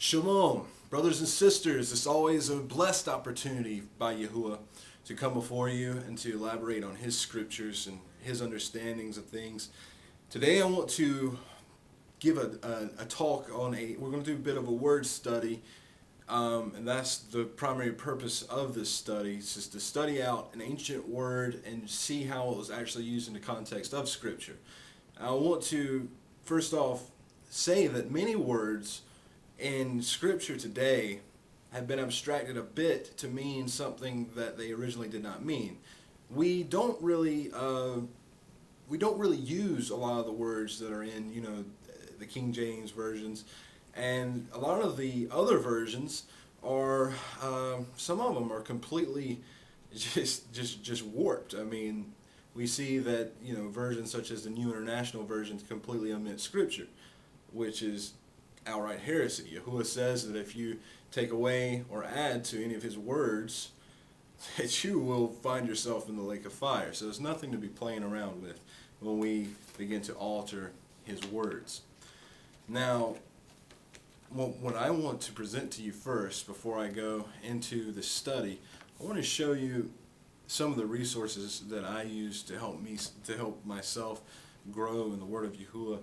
Shalom, brothers and sisters. It's always a blessed opportunity by Yahuwah to come before you and to elaborate on his scriptures and his understandings of things. Today I want to give a talk on we're going to do a bit of a word study, and that's the primary purpose of this study. It's just to study out an ancient word and see how it was actually used in the context of Scripture. I want to first off say that many words in Scripture today have been abstracted a bit to mean something that they originally did not mean. We don't really use a lot of the words that are in the King James versions, and a lot of the other versions are some of them are completely just warped. I mean, we see that versions such as the New International Version completely omit Scripture, which is outright heresy. Yahuwah says that if you take away or add to any of his words, that you will find yourself in the lake of fire. So there's nothing to be playing around with when we begin to alter his words. Now, what I want to present to you first, before I go into the study, I want to show you some of the resources that I use to help myself grow in the Word of Yahuwah.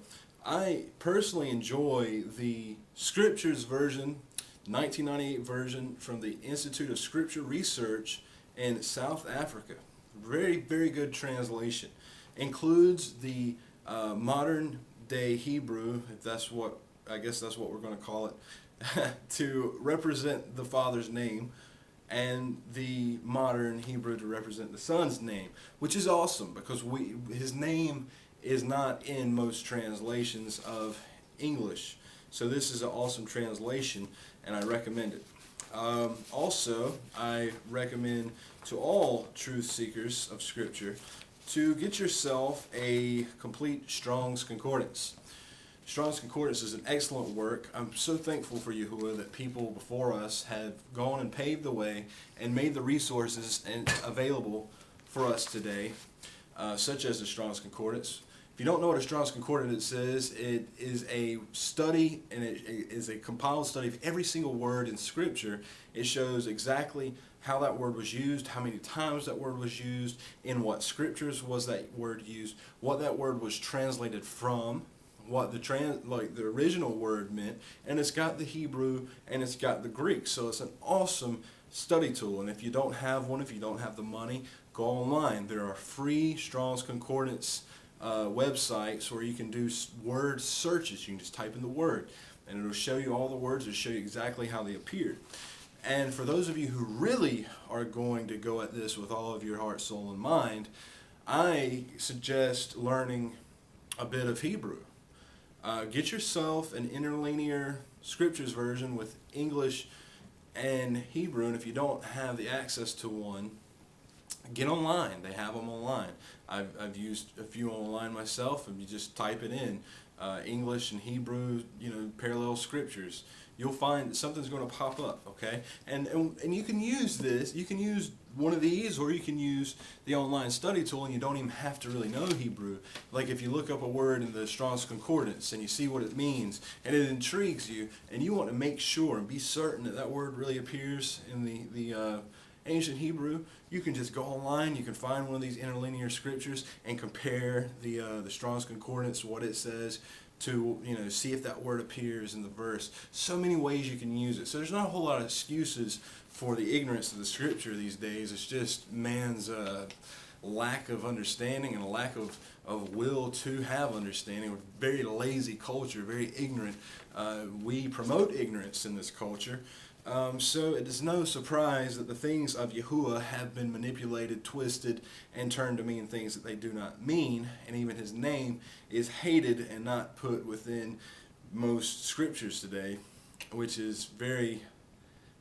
I personally enjoy the Scriptures version, 1998 version from the Institute of Scripture Research in South Africa. Very, very good translation. Includes the modern day Hebrew, if that's what, I guess that's what we're going to call it, to represent the Father's name, and the modern Hebrew to represent the Son's name, which is awesome because his name is not in most translations of English. So this is an awesome translation, and I recommend it. Also, I recommend to all truth seekers of Scripture to get yourself a complete Strong's Concordance. Strong's Concordance is an excellent work. I'm so thankful for Yahuwah that people before us have gone and paved the way and made the resources available for us today, such as the Strong's Concordance. If you don't know what a Strong's Concordance is, it is a study, and it is a compiled study of every single word in Scripture. It shows exactly how that word was used, how many times that word was used, in what Scriptures was that word used, what that word was translated from, what the original word meant, and it's got the Hebrew and it's got the Greek. So it's an awesome study tool. And if you don't have one, if you don't have the money, go online. There are free Strong's Concordance websites where you can do word searches. You can just type in the word and it'll show you all the words. It'll show you exactly how they appeared. And for those of you who really are going to go at this with all of your heart, soul, and mind, I suggest learning a bit of Hebrew. Get yourself an interlinear Scriptures version with English and Hebrew, and if you don't have the access to one, get online. They have them online. I've used a few online myself, and you just type it in, English and Hebrew, parallel Scriptures. You'll find that something's going to pop up, okay? And you can use this. You can use one of these, or you can use the online study tool, and you don't even have to really know Hebrew. Like if you look up a word in the Strong's Concordance and you see what it means, and it intrigues you, and you want to make sure and be certain that that word really appears in the ancient Hebrew, you can just go online. You can find one of these interlinear scriptures and compare the Strong's Concordance, what it says, to see if that word appears in the verse. So many ways you can use it. So there's not a whole lot of excuses for the ignorance of the Scripture these days. It's just man's lack of understanding and a lack of will to have understanding. We're a very lazy culture, very ignorant. We promote ignorance in this culture. So it is no surprise that the things of Yahuwah have been manipulated, twisted, and turned to mean things that they do not mean. And even his name is hated and not put within most Scriptures today, which is very,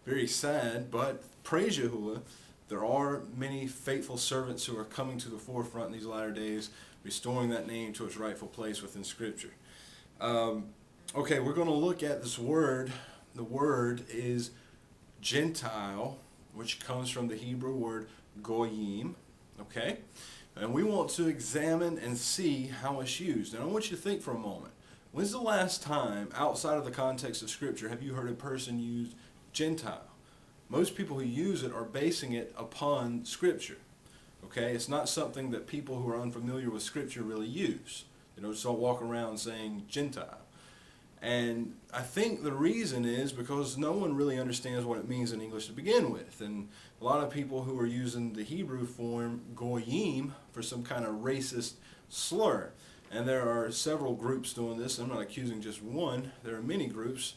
very sad. But praise Yahuwah, there are many faithful servants who are coming to the forefront in these latter days, restoring that name to its rightful place within Scripture. Okay, we're going to look at this word. The word is Gentile, which comes from the Hebrew word Goyim, okay? And we want to examine and see how it's used. And I want you to think for a moment. When's the last time, outside of the context of Scripture, have you heard a person use Gentile? Most people who use it are basing it upon Scripture. Okay, it's not something that people who are unfamiliar with Scripture really use. They don't just all walk around saying Gentile. And I think the reason is because no one really understands what it means in English to begin with. And a lot of people who are using the Hebrew form Goyim for some kind of racist slur. And there are several groups doing this. I'm not accusing just one. There are many groups.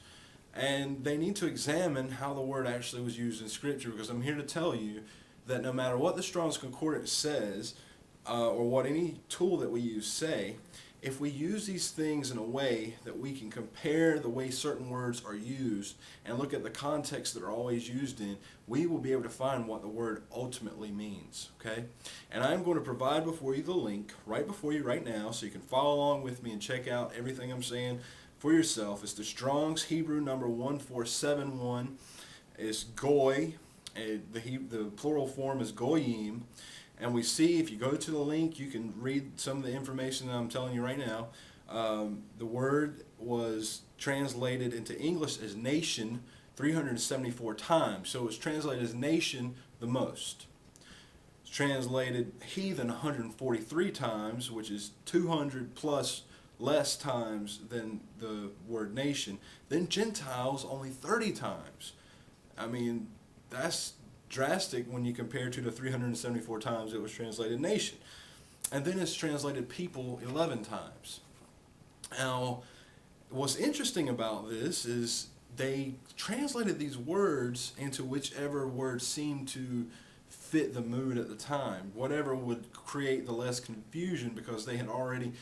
And they need to examine how the word actually was used in Scripture, because I'm here to tell you that no matter what the Strong's Concordance says, or what any tool that we use say, if we use these things in a way that we can compare the way certain words are used and look at the context that are always used in, we will be able to find what the word ultimately means, okay? And I'm going to provide before you the link right before you right now so you can follow along with me and check out everything I'm saying for yourself. It's the Strong's Hebrew number 1471. It's Goy. The plural form is Goyim. And we see, if you go to the link, you can read some of the information that I'm telling you right now. The word was translated into English as nation 374 times. So it's translated as nation the most. It's translated heathen 143 times, which is 200 plus less times than the word nation. Then Gentiles only 30 times. I mean, that's drastic when you compare to the 374 times it was translated nation. And then it's translated people 11 times. Now, what's interesting about this is they translated these words into whichever word seemed to fit the mood at the time, whatever would create the less confusion, because they had already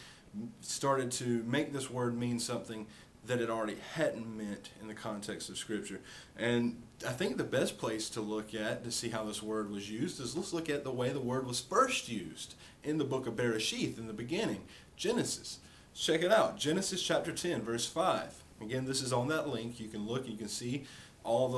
started to make this word mean something that it already hadn't meant in the context of Scripture. And I think the best place to look at to see how this word was used is let's look at the way the word was first used in the book of Bereshith, in the beginning, Genesis. Check it out, Genesis chapter 10, verse 5. Again, this is on that link. You can look, you can see all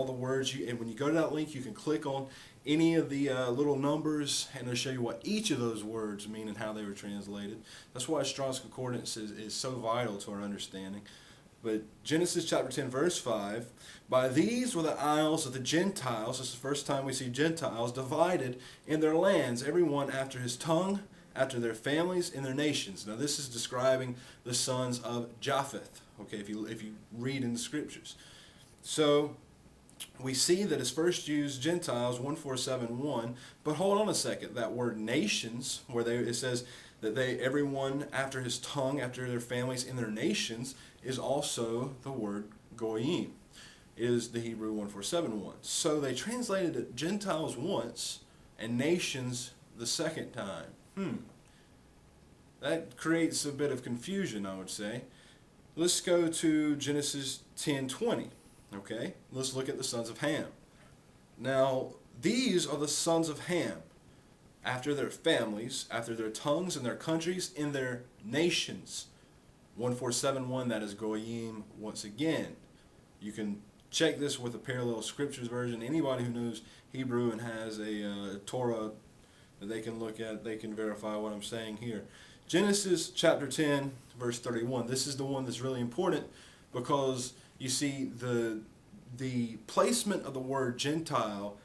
the words. And when you go to that link, you can click on any of the little numbers, and it'll show you what each of those words mean and how they were translated. That's why Strong's Concordance is so vital to our understanding. But Genesis chapter 10, verse 5, by these were the isles of the Gentiles. This is the first time we see Gentiles divided in their lands, everyone after his tongue, after their families, and their nations. Now this is describing the sons of Japheth, okay, if you read in the Scriptures. So we see that it's first used Gentiles 1471, but hold on a second. That word nations, where it says that everyone after his tongue, after their families, in their nations, is also the word Goyim, is the Hebrew 1471. So they translated it Gentiles once and nations the second time. That creates a bit of confusion, I would say. Let's go to Genesis 10:20. Okay, let's look at the sons of Ham. Now, these are the sons of Ham, after their families, after their tongues and their countries, in their nations. 1471, that is Goyim once again. You can check this with a parallel scriptures version. Anybody who knows Hebrew and has a Torah that they can look at, they can verify what I'm saying here. Genesis chapter 10, verse 31. This is the one that's really important, because you see, the placement of the word Gentile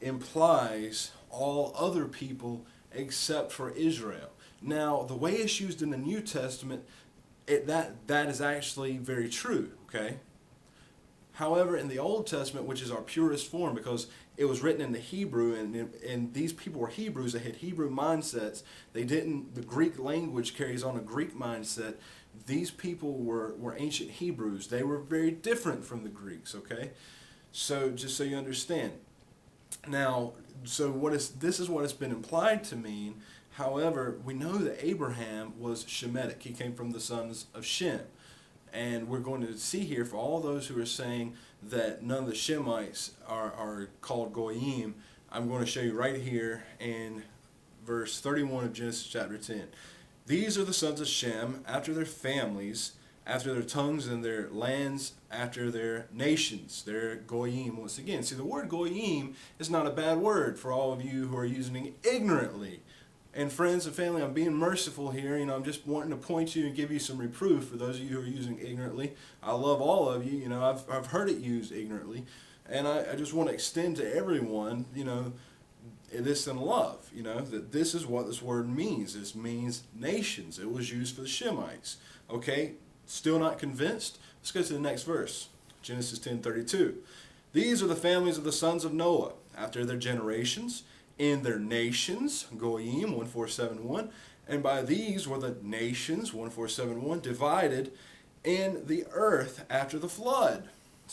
implies all other people except for Israel. Now, the way it's used in the New Testament, that is actually very true, okay? However, in the Old Testament, which is our purest form, because it was written in the Hebrew, and these people were Hebrews, they had Hebrew mindsets. The Greek language carries on a Greek mindset. These people were ancient Hebrews. They were very different from the Greeks, okay? So just so you understand. Now, this is what it's been implied to mean. However, we know that Abraham was Shemitic. He came from the sons of Shem. And we're going to see here, for all those who are saying that none of the Shemites are called Goyim, I'm going to show you right here in verse 31 of Genesis chapter 10. These are the sons of Shem, after their families, after their tongues and their lands, after their nations. They're Goyim once again. See, the word Goyim is not a bad word for all of you who are using it ignorantly. And friends and family, I'm being merciful here. I'm just wanting to point you and give you some reproof for those of you who are using ignorantly. I love all of you. I've heard it used ignorantly. And I just want to extend to everyone, this in love, that this is what this word means. This means nations. It was used for the Shemites. Okay, still not convinced? Let's go to the next verse. Genesis 10:32. These are the families of the sons of Noah, after their generations, in their nations, Goyim, 1471, and by these were the nations, 1471, divided in the earth after the flood.